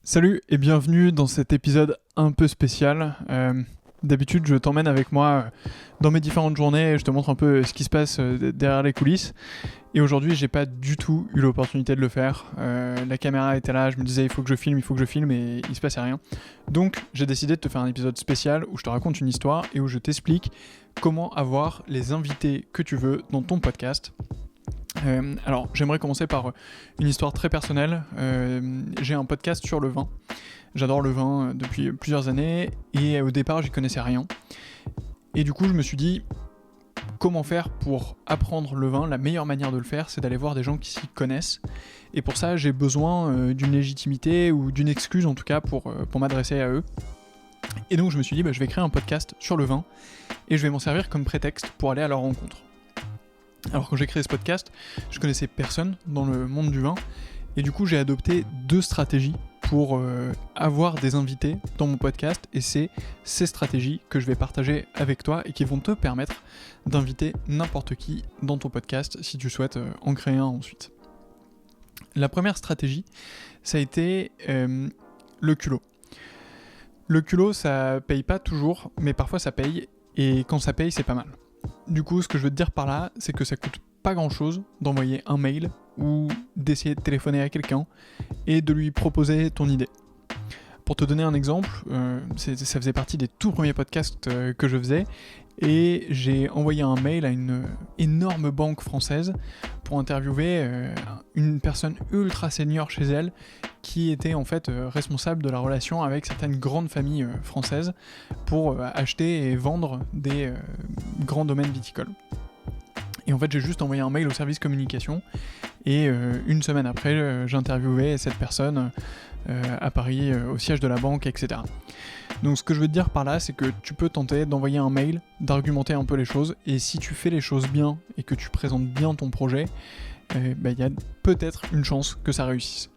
Salut et bienvenue dans cet épisode un peu spécial. D'habitude, je t'emmène avec moi dans mes différentes journées et je te montre un peu ce qui se passe derrière les coulisses. Et aujourd'hui, j'ai pas du tout eu l'opportunité de le faire. La caméra était là, je me disais il faut que je filme et il se passait rien. Donc, j'ai décidé de te faire un épisode spécial où je te raconte une histoire et où je t'explique comment avoir les invités que tu veux dans ton podcast. Alors, j'aimerais commencer par une histoire très personnelle. J'ai un podcast sur le vin. J'adore le vin depuis plusieurs années et au départ, j'y connaissais rien. Et du coup, je me suis dit, comment faire pour apprendre le vin? La meilleure manière de le faire, c'est d'aller voir des gens qui s'y connaissent. Et pour ça, j'ai besoin d'une légitimité ou d'une excuse, en tout cas, pour m'adresser à eux. Et donc, je me suis dit, je vais créer un podcast sur le vin et je vais m'en servir comme prétexte pour aller à leur rencontre. Alors quand j'ai créé ce podcast, je connaissais personne dans le monde du vin et du coup j'ai adopté deux stratégies pour avoir des invités dans mon podcast et c'est ces stratégies que je vais partager avec toi et qui vont te permettre d'inviter n'importe qui dans ton podcast si tu souhaites en créer un ensuite. La première stratégie, ça a été le culot. Le culot, ça paye pas toujours, mais parfois ça paye et quand ça paye, c'est pas mal. Du coup, ce que je veux te dire par là, c'est que ça coûte pas grand chose d'envoyer un mail ou d'essayer de téléphoner à quelqu'un et de lui proposer ton idée. Pour te donner un exemple, ça faisait partie des tout premiers podcasts que je faisais et j'ai envoyé un mail à une énorme banque française pour interviewer une personne ultra senior chez elle qui était en fait responsable de la relation avec certaines grandes familles françaises pour acheter et vendre des grands domaines viticoles. Et en fait, j'ai juste envoyé un mail au service communication et une semaine après, j'interviewais cette personne à Paris, au siège de la banque, etc. Donc ce que je veux te dire par là, c'est que tu peux tenter d'envoyer un mail, d'argumenter un peu les choses, et si tu fais les choses bien et que tu présentes bien ton projet, y a peut-être une chance que ça réussisse.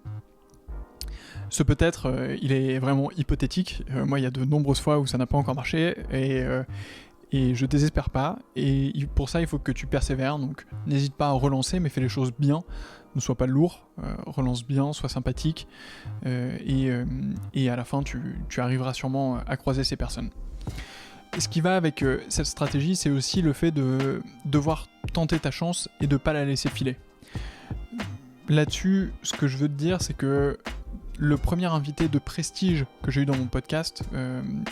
Ce peut-être, il est vraiment hypothétique. Moi, il y a de nombreuses fois où ça n'a pas encore marché, et je désespère pas, et pour ça il faut que tu persévères, donc n'hésite pas à relancer, mais fais les choses bien, ne sois pas lourd, relance bien, sois sympathique, et à la fin tu arriveras sûrement à croiser ces personnes. Et ce qui va avec cette stratégie, c'est aussi le fait de devoir tenter ta chance et de pas la laisser filer. Là-dessus, ce que je veux te dire, c'est que le premier invité de prestige que j'ai eu dans mon podcast,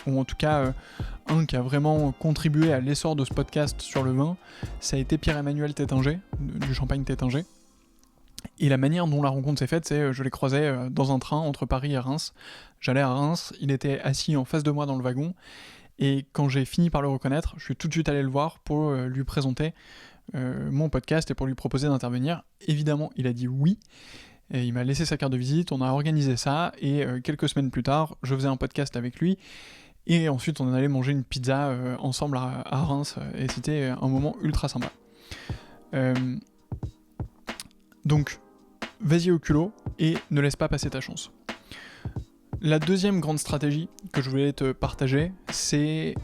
ou en tout cas un qui a vraiment contribué à l'essor de ce podcast sur le vin, ça a été Pierre-Emmanuel Tétinger, du Champagne Tétinger. Et la manière dont la rencontre s'est faite, c'est je l'ai croisé dans un train entre Paris et Reims. J'allais à Reims, il était assis en face de moi dans le wagon, et quand j'ai fini par le reconnaître, je suis tout de suite allé le voir pour lui présenter mon podcast et pour lui proposer d'intervenir. Évidemment, il a dit oui. Et il m'a laissé sa carte de visite, on a organisé ça, et quelques semaines plus tard, je faisais un podcast avec lui, et ensuite on allait manger une pizza ensemble à Reims, et c'était un moment ultra sympa. Donc, vas-y au culot, et ne laisse pas passer ta chance. La deuxième grande stratégie que je voulais te partager, c'est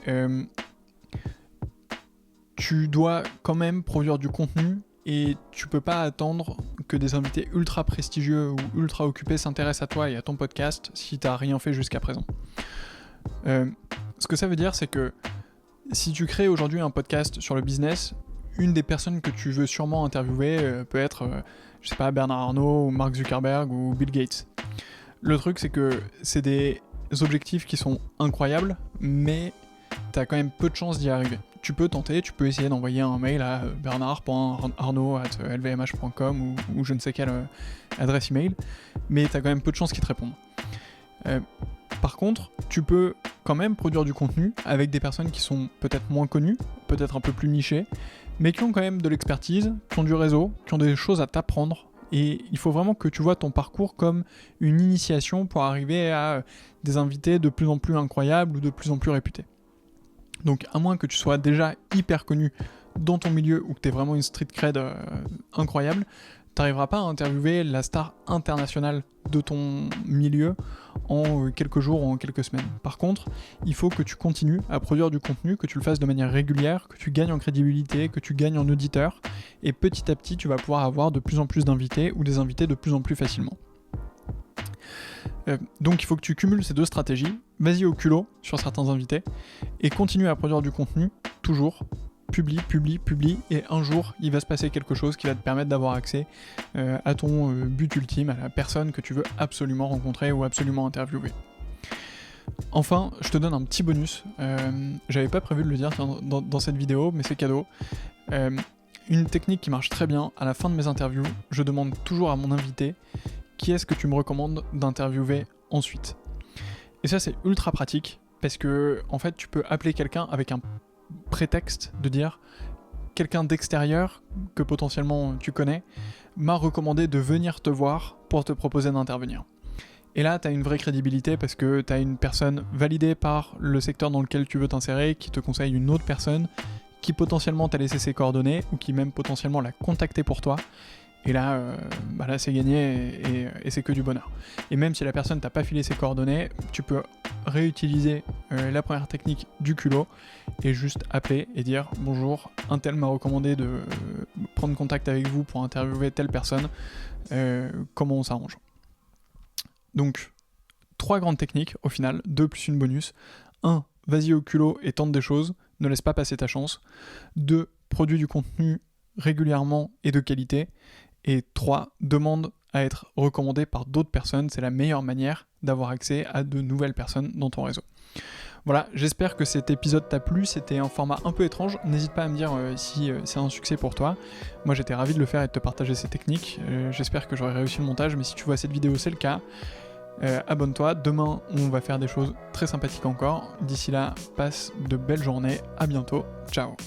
tu dois quand même produire du contenu, et tu peux pas attendre que des invités ultra prestigieux ou ultra occupés s'intéressent à toi et à ton podcast si t'as rien fait jusqu'à présent. Ce que ça veut dire, c'est que si tu crées aujourd'hui un podcast sur le business, une des personnes que tu veux sûrement interviewer peut être, Bernard Arnault ou Mark Zuckerberg ou Bill Gates. Le truc, c'est que c'est des objectifs qui sont incroyables, mais t'as quand même peu de chances d'y arriver. Tu peux tenter, tu peux essayer d'envoyer un mail à bernard.arnault@lvmh.com ou je ne sais quelle adresse email, mais t'as quand même peu de chances qu'ils te répondent. Par contre, tu peux quand même produire du contenu avec des personnes qui sont peut-être moins connues, peut-être un peu plus nichées, mais qui ont quand même de l'expertise, qui ont du réseau, qui ont des choses à t'apprendre, et il faut vraiment que tu vois ton parcours comme une initiation pour arriver à des invités de plus en plus incroyables ou de plus en plus réputés. Donc à moins que tu sois déjà hyper connu dans ton milieu ou que tu aies vraiment une street cred incroyable, t'arriveras pas à interviewer la star internationale de ton milieu en quelques jours ou en quelques semaines. Par contre, il faut que tu continues à produire du contenu, que tu le fasses de manière régulière, que tu gagnes en crédibilité, que tu gagnes en auditeurs, et petit à petit tu vas pouvoir avoir de plus en plus d'invités ou des invités de plus en plus facilement. Donc il faut que tu cumules ces deux stratégies, vas-y au culot sur certains invités, et continue à produire du contenu, toujours, publie, et un jour il va se passer quelque chose qui va te permettre d'avoir accès à ton but ultime, à la personne que tu veux absolument rencontrer ou absolument interviewer. Enfin, je te donne un petit bonus, j'avais pas prévu de le dire dans cette vidéo, mais c'est cadeau. Une technique qui marche très bien, à la fin de mes interviews, je demande toujours à mon invité qui est-ce que tu me recommandes d'interviewer ensuite. Et ça c'est ultra pratique, parce que en fait tu peux appeler quelqu'un avec un prétexte de dire quelqu'un d'extérieur que potentiellement tu connais m'a recommandé de venir te voir pour te proposer d'intervenir. Et là, tu as une vraie crédibilité parce que tu as une personne validée par le secteur dans lequel tu veux t'insérer qui te conseille une autre personne qui potentiellement t'a laissé ses coordonnées ou qui même potentiellement l'a contacté pour toi. Et là, là c'est gagné et c'est que du bonheur. Et même si la personne t'a pas filé ses coordonnées, tu peux réutiliser la première technique du culot et juste appeler et dire « Bonjour, un tel m'a recommandé de prendre contact avec vous pour interviewer telle personne, comment on s'arrange ?» Donc, 3 grandes techniques au final, 2 plus une bonus. 1. Vas-y au culot et tente des choses, ne laisse pas passer ta chance. 2. Produis du contenu régulièrement et de qualité. Et 3. Demande à être recommandé par d'autres personnes, c'est la meilleure manière d'avoir accès à de nouvelles personnes dans ton réseau. Voilà, j'espère que cet épisode t'a plu, c'était un format un peu étrange, n'hésite pas à me dire si c'est un succès pour toi. Moi j'étais ravi de le faire et de te partager ces techniques, j'espère que j'aurai réussi le montage, mais si tu vois cette vidéo c'est le cas. Abonne-toi, demain on va faire des choses très sympathiques encore. D'ici là, passe de belles journées, à bientôt, ciao.